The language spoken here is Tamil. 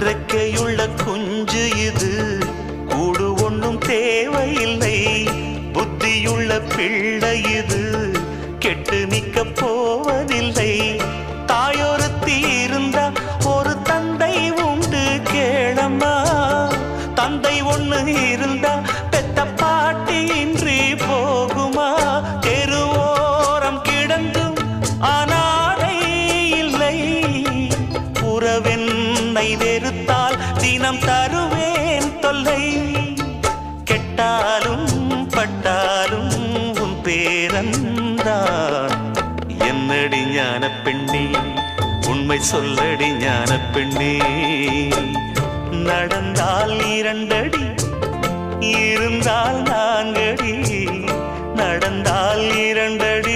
ரெக்கையுள்ள குஞ்சு இது, கூடு ஒண்ணும் தேவையில்லை. புத்தியுள்ள பிள்ளை இது, கெட்டு நிக்க போவதில்லை. தாயொருத்தி இருந்தா ஒரு தந்தை உண்டு கேளம்மா. தந்தை ஒண்ணு இருந்தா பெத்த பாட்டி இன்றி போகுமா? தெருவோரம் கிடந்தும் அனாதை இல்லை. உறவென்னை வெறுத்தால் தினம் தருவேன் தொல்லை. கெட்டாலும் பட்டாலும் உன் பேரன்தான். என்னடி ஞான பெண்ணே, உண்மை சொல்லடி ஞான பெண்ணே. நடந்தால் 2 அடி, இருந்தால் 4 அடி. நடந்தால் 2 அடி,